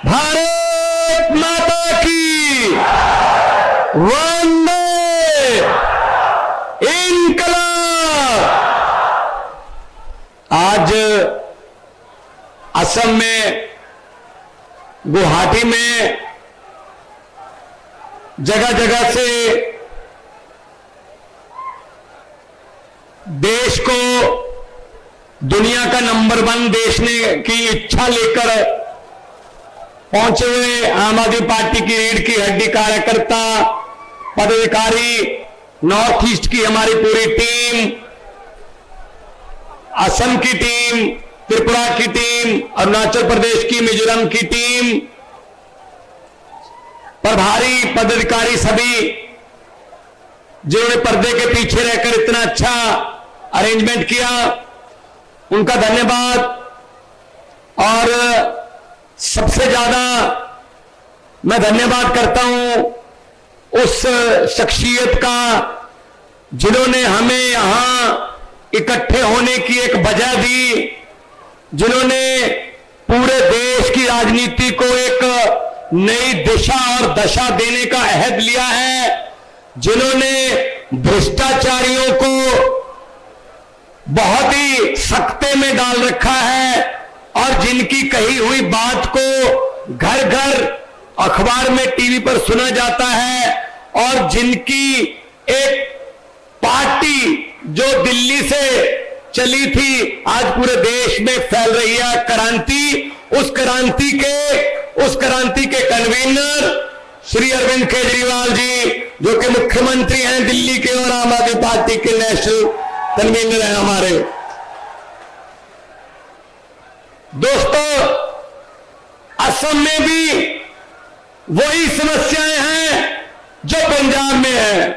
भारत माता की वंदे इनकलाब। आज असम में गुवाहाटी में जगह जगह से देश को दुनिया का नंबर 1 देश ने की इच्छा लेकर पहुंचे हुए आम आदमी पार्टी की रीढ़ की हड्डी कार्यकर्ता पदाधिकारी, नॉर्थ ईस्ट की हमारी पूरी टीम, असम की टीम, त्रिपुरा की टीम, अरुणाचल प्रदेश की, मिजोरम की टीम, प्रभारी पदाधिकारी सभी जिन्होंने पर्दे के पीछे रहकर इतना अच्छा अरेंजमेंट किया, उनका धन्यवाद। और सबसे ज्यादा मैं धन्यवाद करता हूं उस शख्सियत का जिन्होंने हमें यहां इकट्ठे होने की एक वजह दी, जिन्होंने पूरे देश की राजनीति को एक नई दिशा और दशा देने का अहद लिया है, जिन्होंने भ्रष्टाचारियों को बहुत ही सख्ते में डाल रखा है और जिनकी कही हुई बात को घर घर अखबार में, टीवी पर सुना जाता है, और जिनकी एक पार्टी जो दिल्ली से चली थी आज पूरे देश में फैल रही है क्रांति, उस क्रांति के कन्वीनर श्री अरविंद केजरीवाल जी, जो कि मुख्यमंत्री हैं दिल्ली के और आम आदमी पार्टी के नेशनल कन्वीनर हैं हमारे। दोस्तों, असम में भी वही समस्याएं हैं जो पंजाब में है,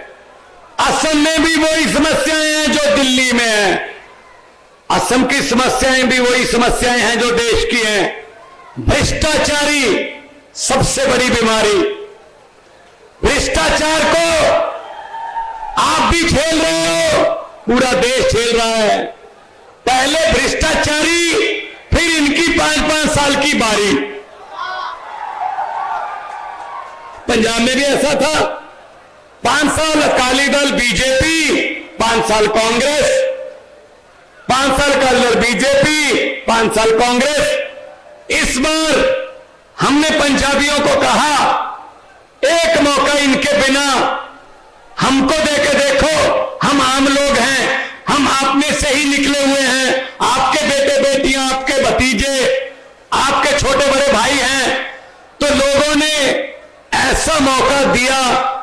असम में भी वही समस्याएं हैं जो दिल्ली में है, असम की समस्याएं भी वही समस्याएं हैं जो देश की हैं। भ्रष्टाचारी सबसे बड़ी बीमारी, भ्रष्टाचार को आप भी झेल रहे हो, पूरा देश झेल रहा है। पहले भ्रष्टाचारी, फिर इनकी 5-5 साल की बारी। पंजाब में भी ऐसा था, 5 साल अकाली दल बीजेपी, 5 साल कांग्रेस, 5 साल अकाली दल बीजेपी, 5 साल कांग्रेस। इस बार हमने पंजाबियों को कहा, एक मौका इनके बिना हमको देके देखो, हम आम लोग हैं, हम आप में से ही निकले हुए हैं, आपके बेटे बेटियां, आपके भतीजे, आपके छोटे बड़े भाई हैं। तो लोगों ने ऐसा मौका दिया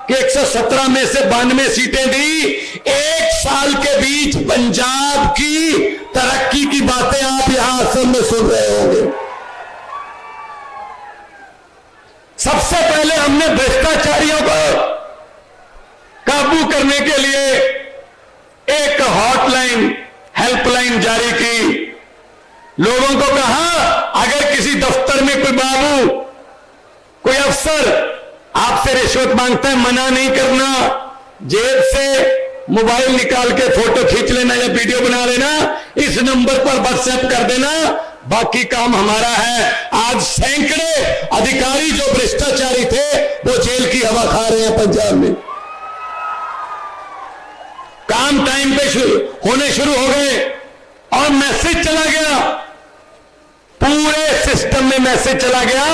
कि 117 में से 92 सीटें दी। 1 साल के बीच पंजाब की तरक्की की बातें आप यहां असम में सुन रहे होंगे। सबसे पहले हमने भ्रष्टाचारियों को काबू करने के लिए एक हॉटलाइन, हेल्पलाइन जारी की। लोगों को कहा, अगर किसी दफ्तर में कोई बाबू, कोई अफसर आपसे रिश्वत मांगता है, मना नहीं करना, जेब से मोबाइल निकाल के फोटो खींच लेना या वीडियो बना लेना, इस नंबर पर व्हाट्सएप कर देना, बाकी काम हमारा है। आज सैकड़े अधिकारी जो भ्रष्टाचारी थे वो जेल की हवा खा रहे हैं पंजाब में। काम टाइम पे होने शुरू हो गए और मैसेज चला गया, पूरे सिस्टम में मैसेज चला गया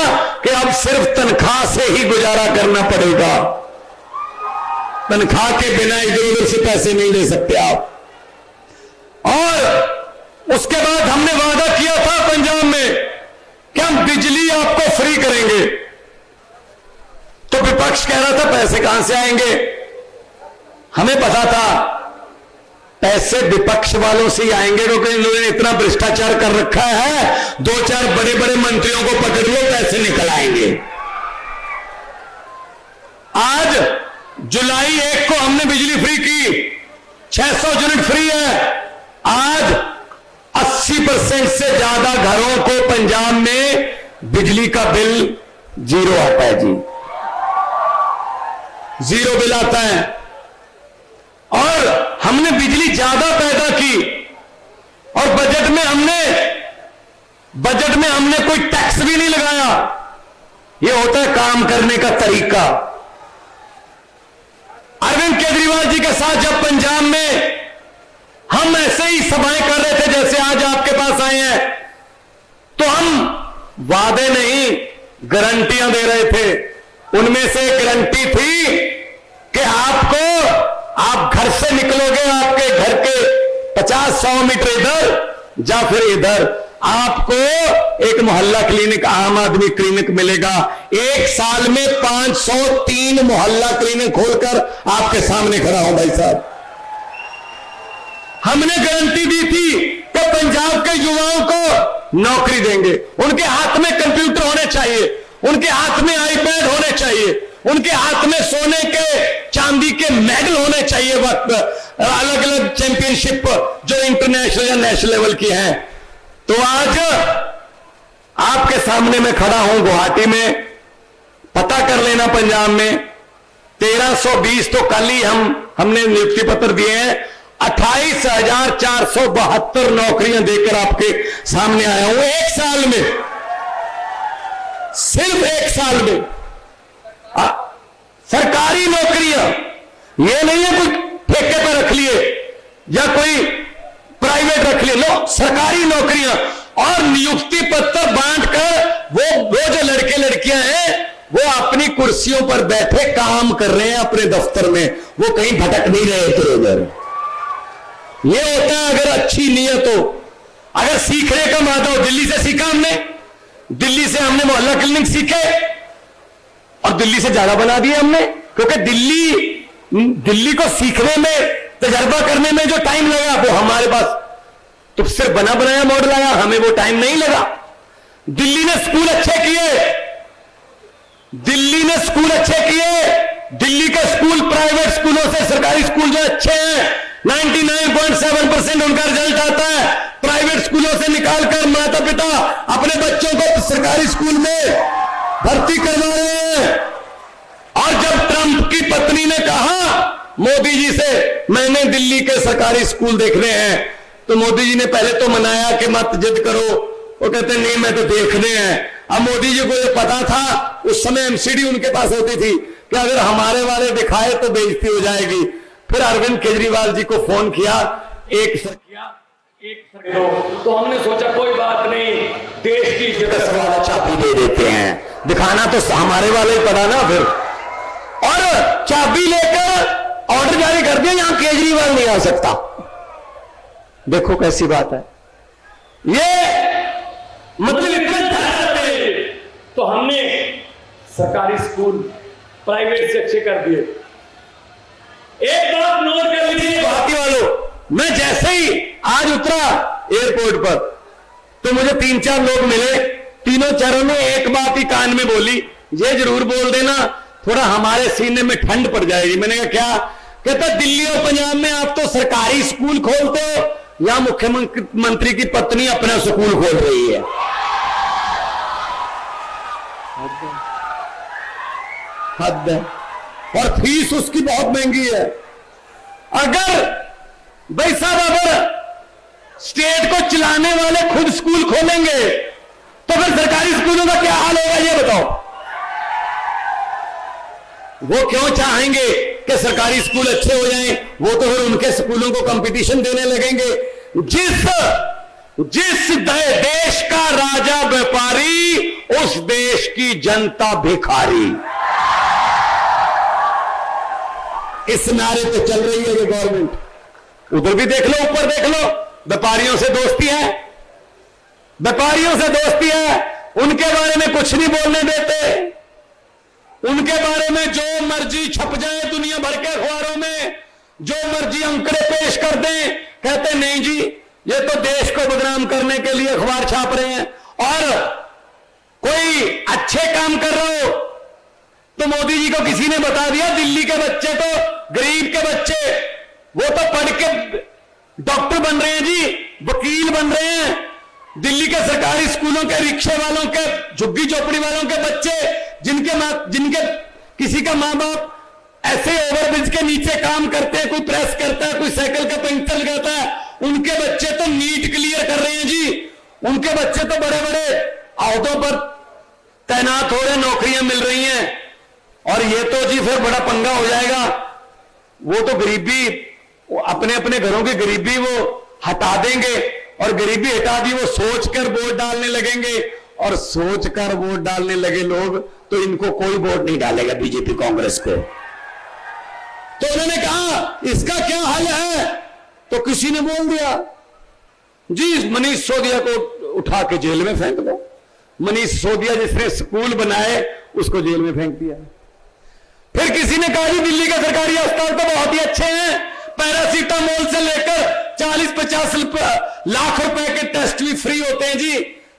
कि अब सिर्फ तनख्वाह से ही गुजारा करना पड़ेगा, तनख्वाह के बिना इधर उधर से पैसे नहीं ले सकते आप। और उसके बाद हमने वादा किया था पंजाब में कि हम बिजली आपको फ्री करेंगे, तो विपक्ष कह रहा था पैसे कहां से आएंगे। हमें पता था पैसे विपक्ष वालों से ही आएंगे, क्योंकि इन लोगों ने इतना भ्रष्टाचार कर रखा है, 2-4 बड़े बड़े मंत्रियों को पकड़ लो, पैसे निकल आएंगे। आज जुलाई 1 को हमने बिजली फ्री की, 600 यूनिट फ्री है। आज 80% से ज्यादा घरों को पंजाब में बिजली का बिल 0 आता है जी, 0 बिल आता है। और हमने बिजली ज्यादा पैदा की और बजट में हमने कोई टैक्स भी नहीं लगाया। ये होता है काम करने का तरीका। अरविंद केजरीवाल जी के साथ जब पंजाब में हम ऐसे ही सभाएं कर रहे थे जैसे आज आपके पास आए हैं, तो हम वादे नहीं गारंटियां दे रहे थे। उनमें से एक गारंटी थी कि आप घर से निकलोगे, आपके घर के 50-100 मीटर इधर या फिर इधर आपको एक मोहल्ला क्लिनिक, आम आदमी क्लिनिक मिलेगा। एक साल में 503 मोहल्ला क्लिनिक खोलकर आपके सामने खड़ा हूं भाई साहब। हमने गारंटी दी थी कि पंजाब के युवाओं को नौकरी देंगे। उनके हाथ में कंप्यूटर होने चाहिए, उनके हाथ में आईपैड होने चाहिए, उनके हाथ में सोने के चांदी के मेडल होने चाहिए, वक्त अलग अलग चैंपियनशिप जो इंटरनेशनल या नेशनल लेवल की है। तो आज आपके सामने मैं खड़ा हूं गुवाहाटी में, पता कर लेना पंजाब में 1320 तो कल ही हमने नियुक्ति पत्र दिए हैं। 28,472 नौकरियां देकर आपके सामने आया हूं एक साल में, सिर्फ एक साल में। सरकारी नौकरियां, ये नहीं है कोई ठेके पर रख लिए या कोई प्राइवेट रख लिए, लो, सरकारी नौकरियां। और नियुक्ति पत्र बांटकर वो जो लड़के लड़कियां हैं वो अपनी कुर्सियों पर बैठे काम कर रहे हैं अपने दफ्तर में, वो कहीं भटक नहीं रहे इधर उधर। ये होता है अगर अच्छी नीयत हो, अगर सीखने का मादा हो। दिल्ली से सीखा हमने, दिल्ली से हमने मोहल्ला क्लिनिक सीखे और दिल्ली से ज्यादा बना दिए हमने, क्योंकि दिल्ली को सीखने में, तजर्बा करने में जो टाइम लगा वो हमारे पास तो सिर्फ बना बनाया मॉडल आया, हमें वो टाइम नहीं लगा। दिल्ली ने स्कूल अच्छे किए, दिल्ली ने स्कूल अच्छे किए। दिल्ली के स्कूल प्राइवेट स्कूलों से सरकारी स्कूल जो अच्छे हैं 99.7% उनका रिजल्ट आता है। प्राइवेट स्कूलों से निकालकर माता पिता अपने बच्चों को सरकारी स्कूल में भर्ती करवा रहे हैं। और जब ट्रंप की पत्नी ने कहा मोदी जी से मैंने दिल्ली के सरकारी स्कूल देखने हैं, तो मोदी जी ने पहले तो मनाया कि मत जिद करो, वो कहते नहीं मैं तो देखने हैं। अब मोदी जी को ये पता था, उस समय एमसीडी उनके पास होती थी कि अगर हमारे वाले दिखाए तो बेइज्जती हो जाएगी। फिर अरविंद केजरीवाल जी को फोन किया, एक सर तो हमने सोचा कोई बात नहीं, देश की इज्जत वाला चाबी दे देते हैं, दिखाना तो हमारे वाले ही पड़ा ना। फिर और चाबी लेकर ऑर्डर जारी कर दिया, यहां केजरीवाल नहीं आ सकता। देखो कैसी बात है ये, मतलब इतने तो हमने सरकारी स्कूल प्राइवेट से अच्छे कर दिए। एक बात नोट कर लीजिए गुवाहाटी वालों, मैं जैसे ही आज उतरा एयरपोर्ट पर तो मुझे 3-4 लोग मिले, तीनों चारों ने एक बात ही कान में बोली, ये जरूर बोल देना थोड़ा हमारे सीने में ठंड पड़ जाएगी। मैंने कहा क्या? कहता दिल्ली और पंजाब में आप तो सरकारी स्कूल खोलते हो, या मुख्यमंत्री की पत्नी अपना स्कूल खोल रही है। हद है। और फीस उसकी बहुत महंगी है। अगर भाई साहब अगर स्टेट को चलाने वाले खुद स्कूल खोलेंगे तो फिर सरकारी स्कूलों का क्या हाल होगा ये बताओ। वो क्यों चाहेंगे कि सरकारी स्कूल अच्छे हो जाएं? वो तो फिर उनके स्कूलों को कंपटीशन देने लगेंगे। जिस देश का राजा व्यापारी उस देश की जनता भिखारी, इस नारे पे चल रही है ये गवर्नमेंट। उधर भी देख लो, ऊपर देख लो, व्यापारियों से दोस्ती है, व्यापारियों से दोस्ती है। उनके बारे में कुछ नहीं बोलने देते, उनके बारे में जो मर्जी छप जाए दुनिया भर के अखबारों में, जो मर्जी अंकड़े पेश कर दें, कहते नहीं जी ये तो देश को बदनाम करने के लिए अखबार छाप रहे हैं। और कोई अच्छे काम कर रहे हो तो मोदी जी को किसी ने बता दिया दिल्ली के बच्चे तो, गरीब के बच्चे वो तो पढ़ के डॉक्टर बन रहे हैं जी, वकील बन रहे हैं। दिल्ली के सरकारी स्कूलों के रिक्शे वालों के, झुग्गी झोपड़ी वालों के बच्चे, जिनके किसी का माँ बाप ऐसे ओवरब्रिज के नीचे काम करते हैं, कोई प्रेस करता है, कोई साइकिल का पंक्चर लगाता है, उनके बच्चे तो नीट क्लियर कर रहे हैं जी। उनके बच्चे तो बड़े बड़े अहदों पर तैनात हो रहे, नौकरियां मिल रही हैं, और ये तो जी फिर बड़ा पंगा हो जाएगा। वो तो गरीबी, अपने अपने घरों की गरीबी वो हटा देंगे, और गरीबी हटा दी वो सोचकर वोट डालने लगेंगे, और सोचकर वोट डालने लगे लोग तो इनको कोई वोट नहीं डालेगा बीजेपी कांग्रेस को। तो उन्होंने कहा इसका क्या हल है, तो किसी ने बोल दिया जी मनीष सिसोदिया को उठा के जेल में फेंक दो। मनीष सिसोदिया जिसने स्कूल बनाए उसको जेल में फेंक दिया। फिर किसी ने कहा जी दिल्ली के सरकारी अस्पताल तो बहुत ही अच्छे हैं, पैरासीटामोल से लेकर 40-50 लाख रुपए के टेस्ट भी फ्री होते हैं जी।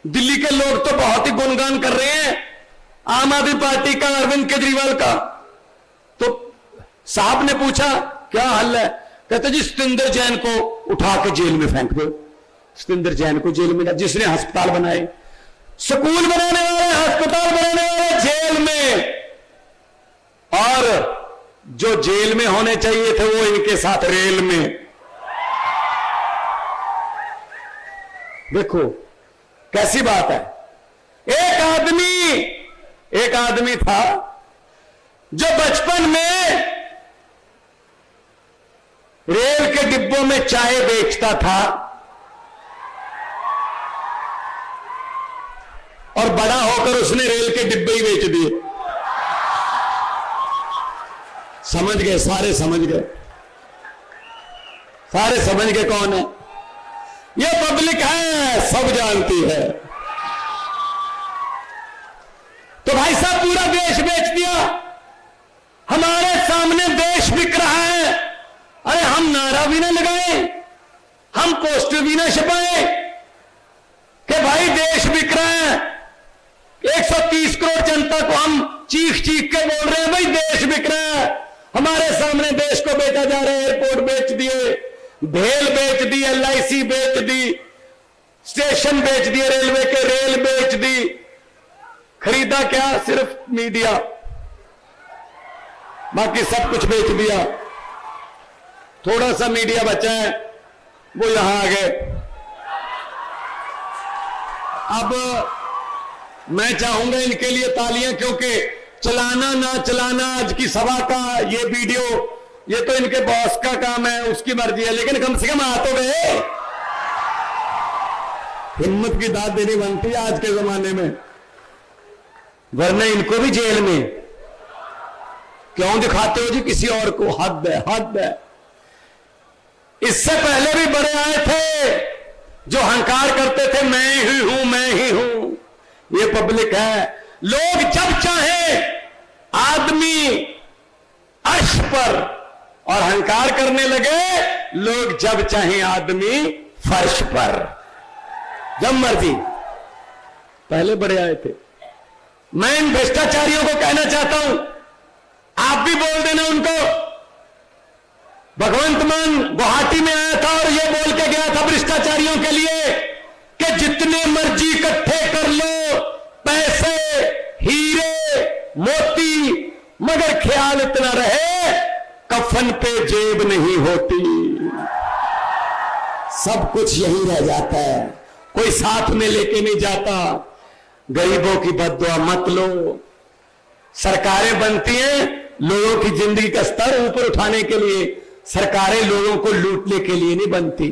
दिल्ली के लोग तो बहुत ही गुणगान कर रहे हैं आम आदमी पार्टी का, अरविंद केजरीवाल का। तो साहब ने पूछा क्या हल है, कहते जी सतिंदर जैन को उठा के जेल में फेंक दो। सतिंदर जैन को जेल में, जिसने अस्पताल बनाए, स्कूल बनाने वाले, अस्पताल बनाने वाले जेल में, और जो जेल में होने चाहिए थे वो इनके साथ रेल में। देखो कैसी बात है। एक आदमी था जो बचपन में रेल के डिब्बों में चाय बेचता था, और बड़ा होकर उसने रेल के डिब्बे ही बेच दिए। समझ गए, सारे समझ गए, सारे समझ गए कौन है। ये पब्लिक है, सब जानती है। तो भाई साहब पूरा देश बेच दिया, हमारे सामने देश बिक रहा है। अरे हम नारा भी ना लगाए, हम पोस्टर भी ना छपाए कि भाई देश बिक रहा है। 130 करोड़ जनता को हम चीख चीख के बोल रहे हैं भाई देश बिक रहा है। हमारे सामने देश को बेचा जा रहा है। एयरपोर्ट बेच दिए, भेल बेच दी, LIC बेच दी, स्टेशन बेच दिए रेलवे के, रेल बेच दी। खरीदा क्या? सिर्फ मीडिया, बाकी सब कुछ बेच दिया। थोड़ा सा मीडिया बचा है, वो यहां आ गए। अब मैं चाहूंगा इनके लिए तालियां, क्योंकि चलाना ना चलाना आज की सभा का ये वीडियो, ये तो इनके बॉस का काम है, उसकी मर्जी है, लेकिन कम से कम आ तो गए। हिम्मत की दाद देनी बनती है आज के जमाने में, वरना इनको भी जेल में क्यों दिखाते हो जी किसी और को? हद है, हद है। इससे पहले भी बड़े आए थे जो हंकार करते थे मैं ही हूं, मैं ही हूं। ये पब्लिक है। लोग जब चाहे आदमी अर्श पर और हंकार करने लगे, लोग जब चाहे आदमी फर्श पर, जब मर्जी। पहले बड़े आए थे। मैं इन भ्रष्टाचारियों को कहना चाहता हूं, आप भी बोल देना उनको। भगवंत मान गुवाहाटी में आया था और यह बोल के गया था भ्रष्टाचारियों के लिए कि जितने मर्जी इकट्ठे कर लो पैसे, हीरे, मोती, मगर ख्याल इतना रहे कफन पे जेब नहीं होती। सब कुछ यही रह जाता है, कोई साथ में लेके नहीं जाता। गरीबों की बद्दुआ मत लो। सरकारें बनती हैं लोगों की जिंदगी का स्तर ऊपर उठाने के लिए, सरकारें लोगों को लूटने के लिए नहीं बनती।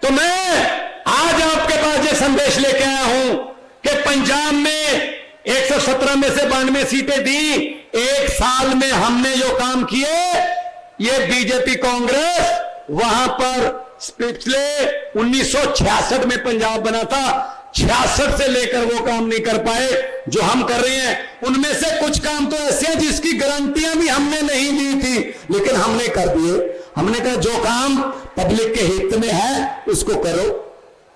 तो मैं आज आपके पास ये संदेश लेके आया हूं कि पंजाब में 117 में से 92 सीटें दी। एक साल में हमने जो काम किए, ये बीजेपी कांग्रेस वहां पर पिछले 1966 में पंजाब बना था, 66 से लेकर वो काम नहीं कर पाए जो हम कर रहे हैं। उनमें से कुछ काम तो ऐसे हैं जिसकी गारंटियां भी हमने नहीं दी थी, लेकिन हमने कर दिए। हमने कहा जो काम पब्लिक के हित में है उसको करो,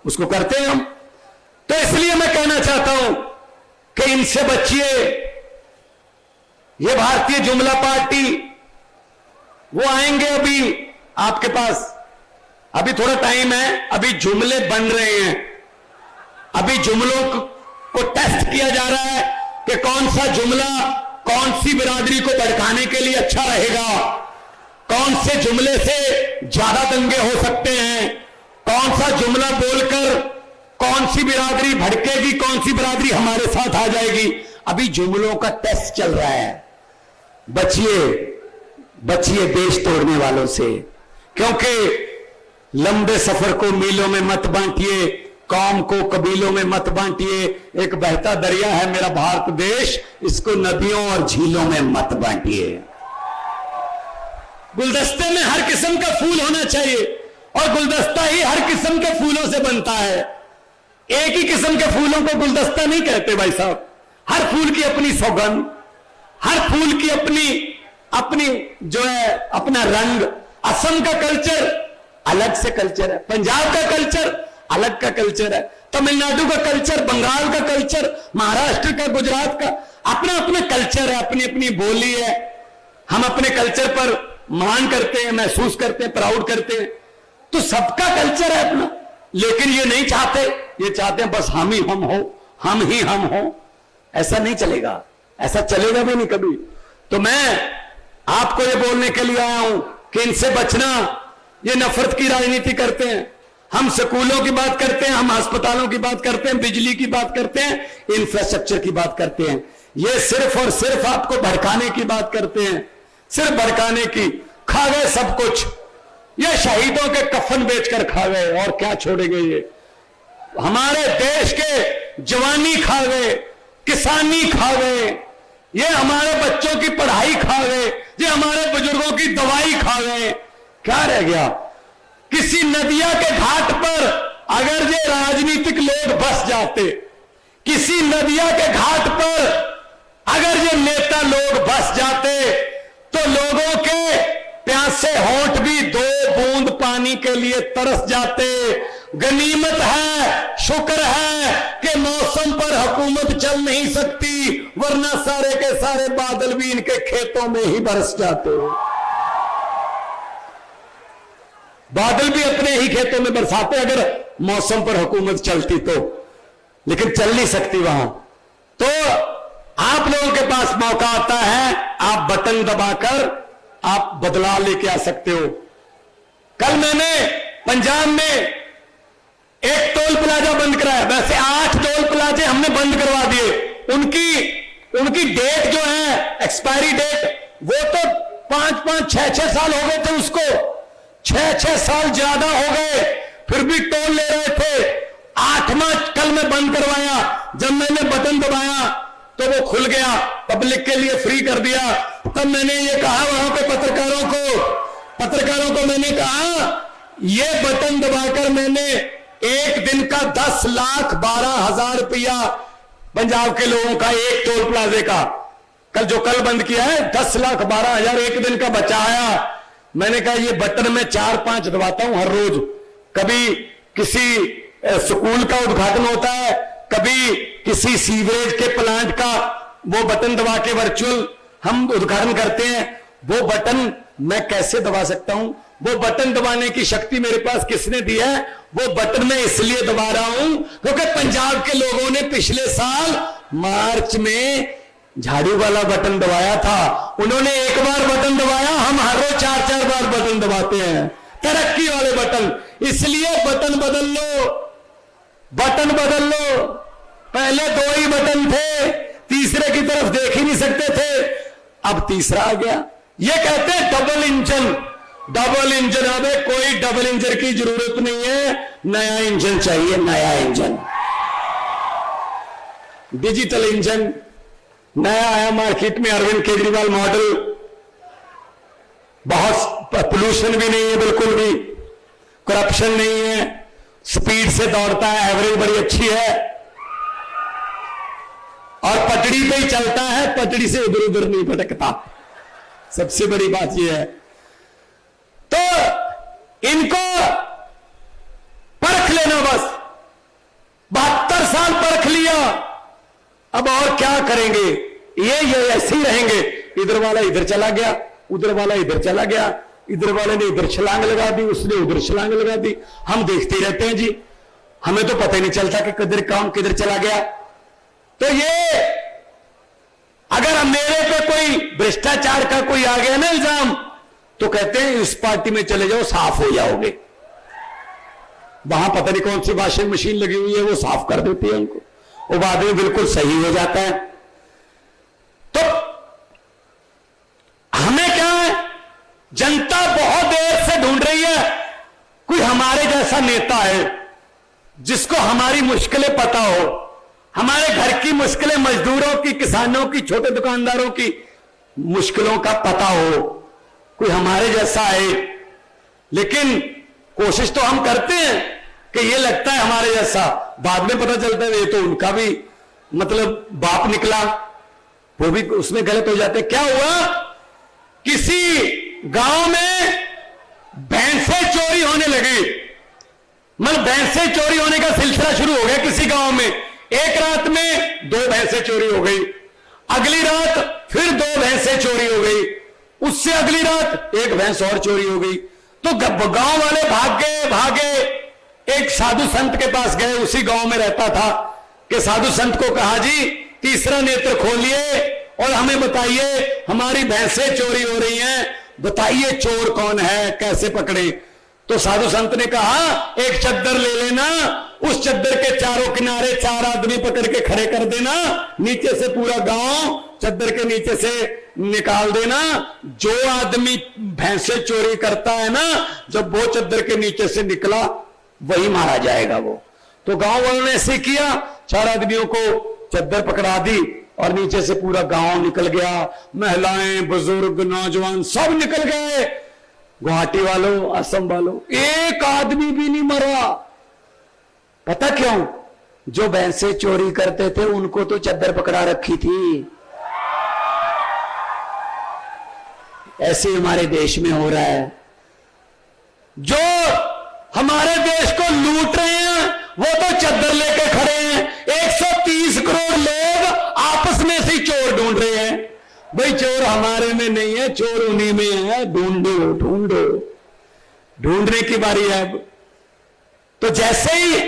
उसको करते हैं हम। तो इसलिए मैं कहना चाहता हूं कि इनसे बचिए। ये भारतीय जुमला पार्टी, वो आएंगे अभी आपके पास, अभी थोड़ा टाइम है, अभी जुमले बन रहे हैं। अभी जुमलों को टेस्ट किया जा रहा है कि कौन सा जुमला कौन सी बिरादरी को भड़काने के लिए अच्छा रहेगा, कौन से जुमले से ज्यादा दंगे हो सकते हैं, कौन सा जुमला बोलकर कौन सी बिरादरी भड़केगी, कौन सी बिरादरी हमारे साथ आ जाएगी। अभी जुमलों का टेस्ट चल रहा है। बचिए बचिए देश तोड़ने वालों से, क्योंकि लंबे सफर को मीलों में मत बांटिए, कौम को कबीलों में मत बांटिए। एक बहता दरिया है मेरा भारत देश, इसको नदियों और झीलों में मत बांटिए। गुलदस्ते में हर किस्म का फूल होना चाहिए, और गुलदस्ता ही हर किस्म के फूलों से बनता है। एक ही किस्म के फूलों को गुलदस्ता नहीं कहते भाई साहब। हर फूल की अपनी सौगंध, हर फूल की अपनी जो है अपना रंग। असम का कल्चर अलग से कल्चर है, पंजाब का कल्चर अलग का कल्चर है, तमिलनाडु का कल्चर, बंगाल का कल्चर, महाराष्ट्र का, गुजरात का अपना अपना कल्चर है, अपनी अपनी बोली है। हम अपने कल्चर पर मान करते हैं, महसूस करते हैं, प्राउड करते हैं। तो सबका कल्चर है अपना, लेकिन ये नहीं चाहते, ये चाहते हैं बस हम ही हम हो, हम ही हम हो। ऐसा नहीं चलेगा, ऐसा चलेगा भी नहीं कभी। तो मैं आपको ये बोलने के लिए आया हूं कि इनसे बचना। ये नफरत की राजनीति करते हैं। हम स्कूलों की बात करते हैं, हम अस्पतालों की बात करते हैं, बिजली की बात करते हैं, इंफ्रास्ट्रक्चर की बात करते हैं। ये सिर्फ और सिर्फ आपको भड़काने की बात करते हैं, सिर्फ भड़काने की। खा गए सब कुछ, ये शहीदों के कफन बेचकर खा गए, और क्या छोड़ेंगे ये। हमारे देश के जवानी खा गए, किसानी खा गए, ये हमारे बच्चों की पढ़ाई खा गए, ये हमारे बुजुर्गों की दवाई खा गए। क्या रह गया? किसी नदिया के घाट पर अगर ये राजनीतिक लोग बस जाते, किसी नदिया के घाट पर अगर ये नेता लोग बस जाते, तो लोगों के प्यासे होंठ भी 2 बूंद पानी के लिए तरस जाते। गनीमत है, शुक्र है कि मौसम पर हुकूमत चल नहीं सकती, वरना सारे के सारे बादल भी इनके खेतों में ही बरस जाते। बादल भी अपने ही खेतों में बरसाते अगर मौसम पर हुकूमत चलती तो, लेकिन चल नहीं सकती वहां। तो आप लोगों के पास मौका आता है, आप बटन दबाकर आप बदलाव लेके आ सकते हो। कल मैंने पंजाब में एक टोल प्लाजा बंद कराया, वैसे 8 टोल प्लाजे हमने बंद करवा दिए। उनकी डेट जो है, एक्सपायरी डेट, वो तो 5-5, 6-6 साल हो गए थे उसको, 6-6 साल ज्यादा हो गए, फिर भी टोल ले रहे थे। 8वां कल मैं बंद करवाया। जब मैंने बटन दबाया तो वो खुल गया, पब्लिक के लिए फ्री कर दिया। तब मैंने ये कहा वहां पे पत्रकारों को मैंने कहा, ये बटन दबाकर मैंने एक दिन का 10,12,000 रुपया पंजाब के लोगों का, एक टोल प्लाजे का कल बंद किया है, 10,12,000 एक दिन का बचाया। मैंने कहा ये बटन में 4-5 दबाता हूं हर रोज। कभी किसी स्कूल का उद्घाटन होता है, कभी किसी सीवरेज के प्लांट का वो बटन दबा के वर्चुअल हम उद्घाटन करते हैं। वो बटन मैं कैसे दबा सकता हूं? वो बटन दबाने की शक्ति मेरे पास किसने दी है? वो बटन मैं इसलिए दबा रहा हूं क्योंकि पंजाब के लोगों ने पिछले साल मार्च में झाड़ू वाला बटन दबाया था। उन्होंने एक बार बटन दबाया, हम हर रोज 4-4 बार बटन दबाते हैं, तरक्की वाले बटन। इसलिए बटन बदल लो, बटन बदल लो। पहले 2 ही बटन थे, तीसरे की तरफ देख ही नहीं सकते थे, अब तीसरा आ गया। ये कहते हैं डबल इंजन। डबल इंजन, अबे कोई डबल इंजन की जरूरत नहीं है, नया इंजन चाहिए, नया इंजन। डिजिटल इंजन नया आया मार्केट में, अरविंद केजरीवाल मॉडल। बहुत पोल्यूशन भी नहीं है, बिल्कुल भी करप्शन नहीं है, स्पीड से दौड़ता है, एवरेज बड़ी अच्छी है, और पटड़ी पे ही चलता है, पटड़ी से इधर उधर नहीं भटकता। सबसे बड़ी बात यह है। तो इनको परख लेना बस। 72 साल परख लिया, अब और क्या करेंगे? ये ऐसे ही रहेंगे। इधर वाला इधर चला गया, उधर वाला इधर चला गया, इधर वाले ने इधर छलांग लगा दी, उसने उधर छलांग लगा दी। हम देखते ही रहते हैं जी, हमें तो पता ही नहीं चलता कि किधर काम किधर चला गया। तो ये अगर मेरे पे कोई भ्रष्टाचार का कोई आ गया ना इल्जाम, तो कहते हैं इस पार्टी में चले जाओ, साफ हो जाओगे। वहां पता नहीं कौन सी वॉशिंग मशीन लगी हुई है, वो साफ कर देती है उनको, वो बाद में बिल्कुल सही हो जाता है। तो हमें क्या है, जनता बहुत देर से ढूंढ रही है कोई हमारे जैसा नेता है जिसको हमारी मुश्किलें पता हो, हमारे घर की मुश्किलें, मजदूरों की, किसानों की, छोटे दुकानदारों की मुश्किलों का पता हो, कोई हमारे जैसा है। लेकिन कोशिश तो हम करते हैं कि ये लगता है हमारे जैसा, बाद में पता चलता है ये तो उनका भी मतलब बाप निकला, वो भी उसमें गलत हो जाते। क्या हुआ, किसी गांव में भैंसें चोरी होने लगी, मतलब भैंसें चोरी होने का सिलसिला शुरू हो गया किसी गांव में। एक रात में 2 भैंसें चोरी हो गई, अगली रात फिर 2 भैंसें चोरी हो गई, उससे अगली रात 1 भैंस और चोरी हो गई। तो गांव वाले भागे एक साधु संत के पास गए, उसी गांव में रहता था, कि साधु संत को कहा जी तीसरा नेत्र खोलिए और हमें बताइए हमारी भैंसें चोरी हो रही हैं, बताइए चोर कौन है, कैसे पकड़े। तो साधु संत ने कहा एक चद्दर ले लेना, उस चद्दर के चारों किनारे 4 आदमी पकड़ के खड़े कर देना, नीचे से पूरा गांव चद्दर के नीचे से निकाल देना, जो आदमी भैंसे चोरी करता है ना, जब वो चद्दर के नीचे से निकला वही मारा जाएगा वो। तो गांव वालों ने ऐसे किया, 4 आदमियों को चद्दर पकड़ा दी और नीचे से पूरा गांव निकल गया, महिलाएं, बुजुर्ग, नौजवान सब निकल गए। गुवाहाटी वालों, असम वालों, एक आदमी भी नहीं मरा। पता क्यों? जो भैंसे चोरी करते थे उनको तो चद्दर पकड़ा रखी थी। ऐसे हमारे देश में हो रहा है, जो हमारे देश को लूट रहे हैं वो तो चद्दर लेके खड़े हैं। 130 करोड़ लोग आपस में से चोर ढूंढ रहे हैं। भाई चोर हमारे में नहीं है, चोर उन्हीं में है, ढूंढो ढूंढो, ढूंढने की बारी है अब। तो जैसे ही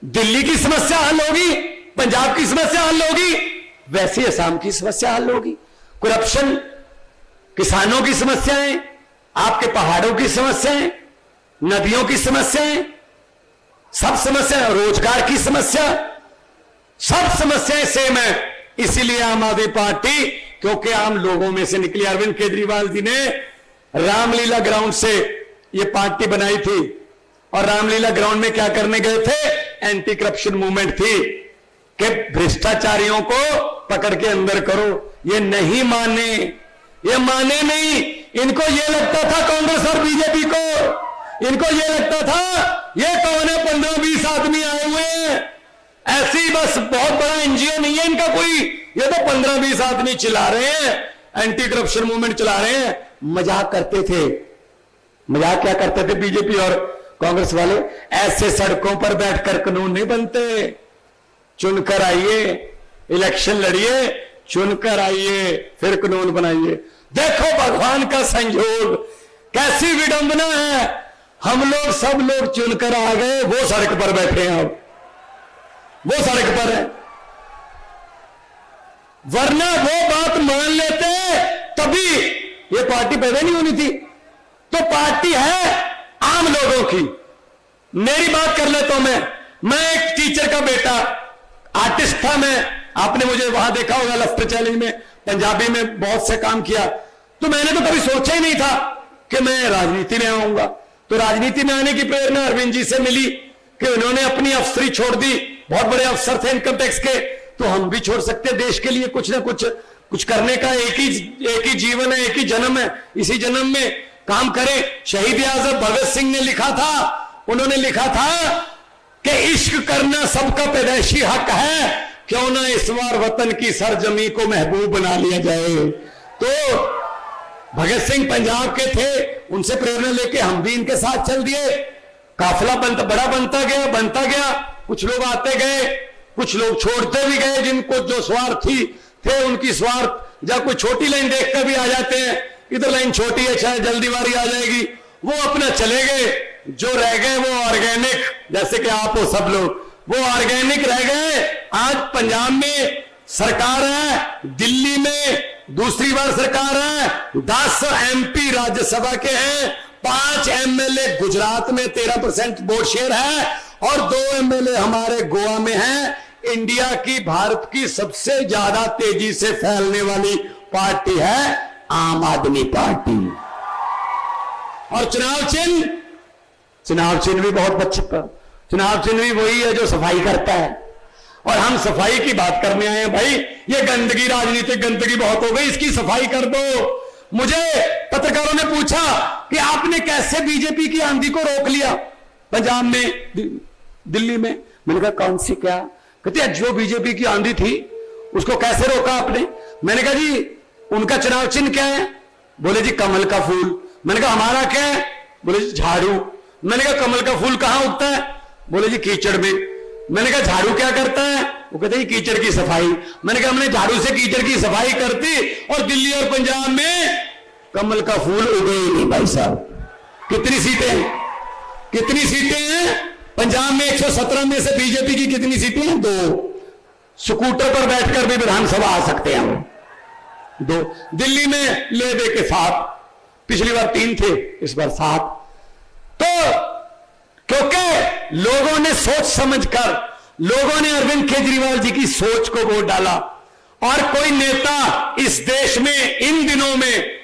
दिल्ली की समस्या हल होगी, पंजाब की समस्या हल होगी, वैसे असम की समस्या हल होगी। करप्शन, किसानों की समस्याएं, आपके पहाड़ों की समस्याएं, नदियों की समस्याएं, सब समस्या, रोजगार की समस्या, सब समस्याएं सेम है। इसीलिए आम आदमी पार्टी, क्योंकि आम लोगों में से निकली, अरविंद केजरीवाल जी ने रामलीला ग्राउंड से ये पार्टी बनाई थी। और रामलीला ग्राउंड में क्या करने गए थे? एंटी करप्शन मूवमेंट थी कि भ्रष्टाचारियों को पकड़ के अंदर करो। ये नहीं माने, ये माने नहीं। इनको ये लगता था कांग्रेस और बीजेपी को, इनको ये लगता था ये कौन है, 15-20 आदमी आए हुए हैं, ऐसी बस बहुत बड़ा एनजीओ नहीं है इनका कोई, ये तो 15-20 आदमी चला रहे हैं, एंटी करप्शन मूवमेंट चला रहे हैं। मजाक करते थे। मजाक क्या करते थे बीजेपी और कांग्रेस वाले? ऐसे सड़कों पर बैठकर कानून नहीं बनते, चुनकर आइए, इलेक्शन लड़िए, चुनकर आइए, फिर कानून बनाइए। देखो भगवान का संयोग, कैसी विडंबना है। हम लोग सब लोग चुनकर आ गए, वो सड़क पर बैठे हैं, अब वो सड़क पर है। वरना वो बात मान लेते तभी ये पार्टी पैदा नहीं होनी थी। तो पार्टी है आम लोगों की। मेरी बात कर लेता हूं मैं एक टीचर का बेटा, आर्टिस्ट था मैं, आपने मुझे वहां देखा होगा लफ्ट चैलेंज में, पंजाबी में बहुत से काम किया। तो मैंने तो कभी सोचा ही नहीं था कि मैं राजनीति में आऊंगा। तो राजनीति में आने की प्रेरणा अरविंद जी से मिली कि उन्होंने अपनी अफसरी छोड़ दी, बहुत बड़े अफसर थे इनकम टैक्स के। तो हम भी छोड़ सकते, देश के लिए कुछ ना कुछ करने का एक ही जीवन है, एक ही जन्म है, इसी जन्म में काम करें। शहीद आजम भगत सिंह ने लिखा था, उन्होंने लिखा था कि इश्क करना सबका पैदाइशी हक है, क्यों ना इस बार वतन की सरजमी को महबूब बना लिया जाए। तो भगत सिंह पंजाब के थे, उनसे प्रेरणा लेके हम भी इनके साथ चल दिए। काफिला बड़ा बनता गया। कुछ लोग आते गए, कुछ लोग छोड़ते भी गए, जिनको जो स्वार्थी थे उनकी स्वार्थ, जब कोई छोटी लाइन देखकर भी आ जाते हैं, इधर लाइन छोटी है, शायद जल्दी बारी आ जाएगी, वो अपना चले गए। जो रह गए वो ऑर्गेनिक, जैसे कि आप हो सब लोग, वो ऑर्गेनिक रह गए। आज पंजाब में सरकार है, दिल्ली में दूसरी बार सरकार है, 10 MP राज्यसभा के हैं, 5 एमएलए गुजरात में 13% वोट शेयर है और 2 एमएलए हमारे गोवा में हैं। इंडिया की, भारत की सबसे ज्यादा तेजी से फैलने वाली पार्टी है आम आदमी पार्टी। और चुनाव चिन्ह भी बहुत अच्छे, चुनाव चिन्ह भी वही है जो सफाई करता है। और हम सफाई की बात करने आए हैं भाई। ये गंदगी, राजनीतिक गंदगी बहुत हो गई, इसकी सफाई कर दो। मुझे पत्रकारों ने पूछा कि आपने कैसे बीजेपी की आंधी को रोक लिया पंजाब में, दिल्ली में। मैंने कहा कौन सी, क्या? कहते हैं जो बीजेपी की आंधी थी उसको कैसे रोका आपने? मैंने कहा जी उनका चुनाव चिन्ह क्या है? बोले जी कमल का फूल। मैंने कहा हमारा क्या है? बोले जी झाड़ू। मैंने कहा कमल का फूल कहां उगता है? बोले जी कीचड़ में। मैंने कहा झाड़ू क्या करता है? वो कहते हैं कीचड़ की सफाई। मैंने कहा हमने झाड़ू से कीचड़ की सफाई करती और दिल्ली और पंजाब में कमल का फूल उगे ही नहीं भाई साहब। कितनी सीटें हैं पंजाब में? 117 में से बीजेपी की कितनी सीटें हैं? 2। स्कूटर पर बैठकर भी विधानसभा आ सकते हैं हम। 2। दिल्ली में ले दे के 7, पिछली बार 3 थे, इस बार 7। तो क्योंकि लोगों ने सोच समझकर, लोगों ने अरविंद केजरीवाल जी की सोच को वोट डाला। और कोई नेता इस देश में इन दिनों में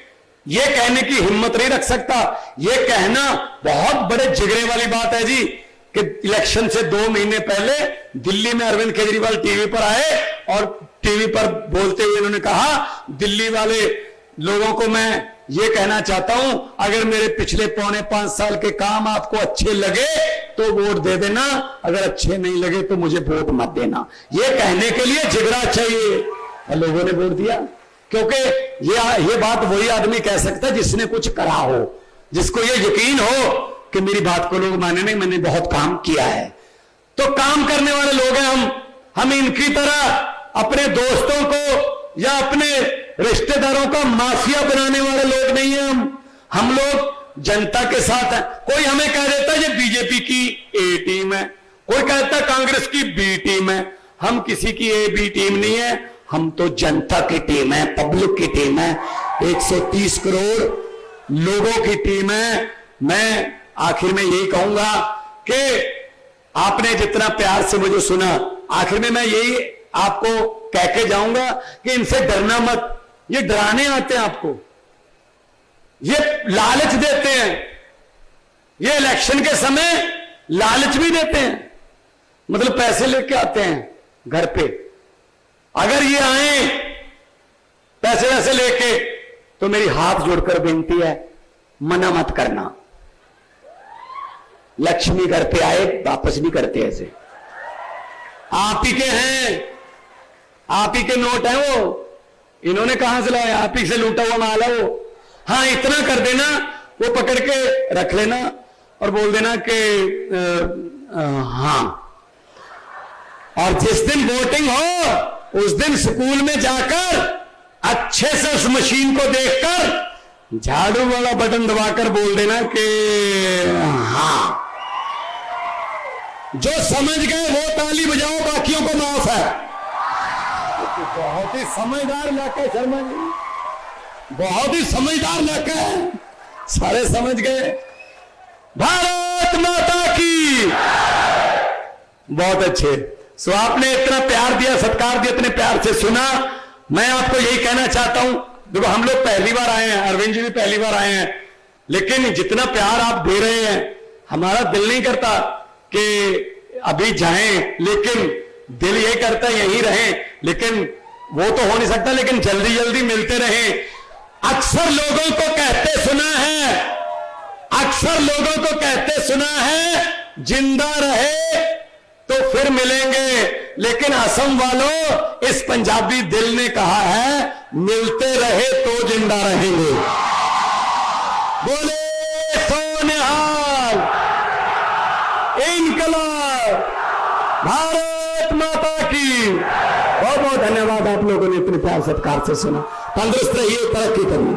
यह कहने की हिम्मत नहीं रख सकता। यह कहना बहुत बड़े जिगरे वाली बात है जी कि इलेक्शन से 2 महीने पहले दिल्ली में अरविंद केजरीवाल टीवी पर आए और टीवी पर बोलते हुए उन्होंने कहा दिल्ली वाले लोगों को मैं ये कहना चाहता हूं, अगर मेरे पिछले 4.25 साल के काम आपको अच्छे लगे तो वोट दे देना, अगर अच्छे नहीं लगे तो मुझे वोट मत देना। ये कहने के लिए जिगरा चाहिए और लोगों ने वोट दिया। क्योंकि ये बात वही आदमी कह सकता है जिसने कुछ करा हो, जिसको ये यकीन हो कि मेरी बात को लोग माने नहीं, मैंने बहुत काम किया है। तो काम करने वाले लोग हैं हम इनकी तरह अपने दोस्तों को या अपने रिश्तेदारों का माफिया बनाने वाले लोग नहीं हैं हम लोग जनता के साथ हैं। कोई हमें कह देता है ये बीजेपी की ए टीम है, कोई कहता है कांग्रेस की बी टीम है। हम किसी की ए बी टीम नहीं है, हम तो जनता की टीम है, पब्लिक की टीम है, 130 करोड़ लोगों की टीम है। मैं आखिर में यही कहूंगा कि आपने जितना प्यार से मुझे सुना, आखिर में मैं यही आपको कह के जाऊंगा कि इनसे डरना मत। ये डराने आते हैं आपको, ये लालच देते हैं, ये इलेक्शन के समय लालच भी देते हैं, मतलब पैसे लेके आते हैं घर पे। अगर ये आए पैसे वैसे लेके तो मेरी हाथ जोड़कर विनती है, मना मत करना। लक्ष्मी घर पे आए वापस नहीं करते ऐसे। आप ही के हैं, आप ही के नोट हैं वो, इन्होंने कहां से लाया? आप ही से लूटा हुआ माल है वो। हाँ इतना कर देना, वो पकड़ के रख लेना और बोल देना कि हाँ। और जिस दिन वोटिंग हो उस दिन स्कूल में जाकर अच्छे से उस मशीन को देखकर झाड़ू वाला बटन दबाकर बोल देना कि हाँ। जो समझ गए वो ताली बजाओ, बाकियों को माफ है। बहुत ही समझदार लड़का है शर्मा जी, बहुत ही समझदार लड़का है, सारे समझ गए। भारत माता की। बहुत अच्छे। सो आपने इतना प्यार दिया, सत्कार दिया, इतने प्यार से सुना। मैं आपको यही कहना चाहता हूं, देखो हम लोग पहली बार आए हैं, अरविंद जी भी पहली बार आए हैं, लेकिन जितना प्यार आप दे रहे हैं हमारा दिल नहीं करता कि अभी जाएं, लेकिन दिल यही करता है यहीं रहें, लेकिन वो तो हो नहीं सकता, लेकिन जल्दी जल्दी मिलते रहें। अक्सर लोगों को कहते सुना है, अक्सर लोगों को कहते सुना है जिंदा रहे तो फिर मिलेंगे, लेकिन असम वालों इस पंजाबी दिल ने कहा है मिलते रहे तो जिंदा रहेंगे। बोले सोनिहाल, इनकलाब, भारत माता की। बहुत बहुत धन्यवाद, आप लोगों ने इतने प्यार सत्कार से सुना। तंदुरुस्त रहिए, तरक्की करिए।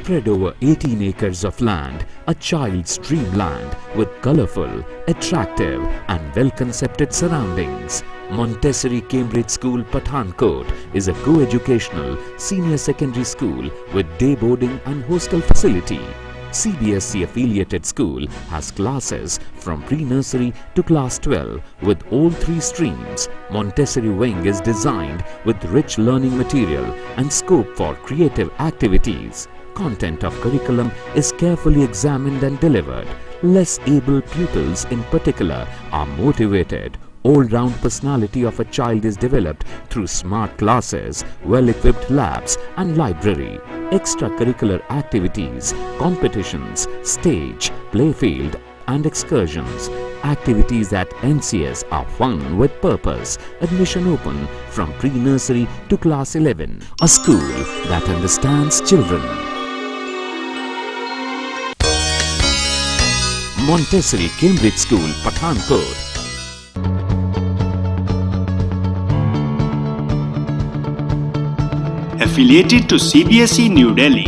Spread over 18 acres of land, a child's dreamland with colorful, attractive and well-concepted surroundings. Montessori Cambridge School, Pathankot is a co-educational senior secondary school with day boarding and hostel facility. CBSE affiliated school has classes from pre-nursery to class 12 with all 3 streams. Montessori wing is designed with rich learning material and scope for creative activities. Content of curriculum is carefully examined and delivered. Less able pupils in particular are motivated. All-round personality of a child is developed through smart classes, well-equipped labs and library. Extracurricular activities, competitions, stage, playfield and excursions. Activities at NCS are fun with purpose. Admission open from pre-nursery to class 11. A school that understands children. Montessori Cambridge School, Pathankot. Affiliated to CBSE New Delhi,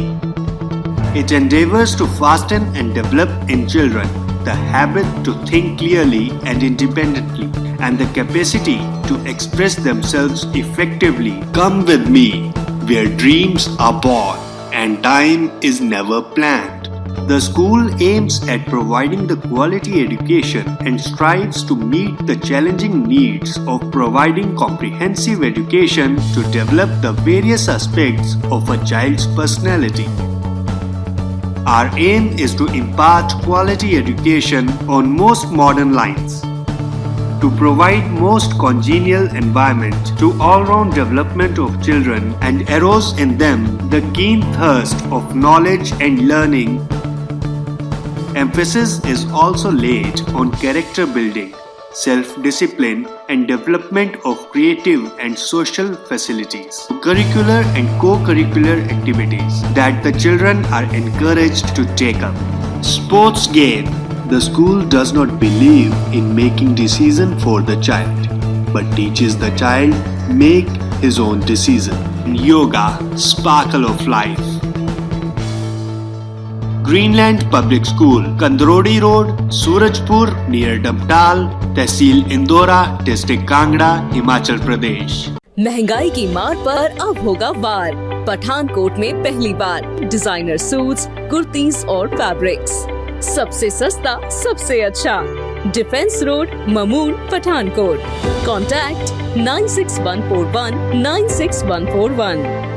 it endeavors to fasten and develop in children the habit to think clearly and independently and the capacity to express themselves effectively. Come with me where dreams are born and time is never planned. The school aims at providing the quality education and strives to meet the challenging needs of providing comprehensive education to develop the various aspects of a child's personality. Our aim is to impart quality education on most modern lines, to provide most congenial environment to all-round development of children and arouse in them the keen thirst of knowledge and learning. Emphasis is also laid on character building, self-discipline and development of creative and social facilities, curricular and co-curricular activities that the children are encouraged to take up. Sports game. The school does not believe in making decision for the child, but teaches the child make his own decision. Yoga, sparkle of life. Greenland Public School, Kandrodi Road, Surajpur near Damtal, Tehsil Indora, District Kangra, Himachal Pradesh. महंगाई की मार पर अब होगा वार। पठानकोट में पहली बार designer suits, kurtis और fabrics सबसे सस्ता, सबसे अच्छा। Defence road, Mamun, Pathankot. Contact 96141 96141।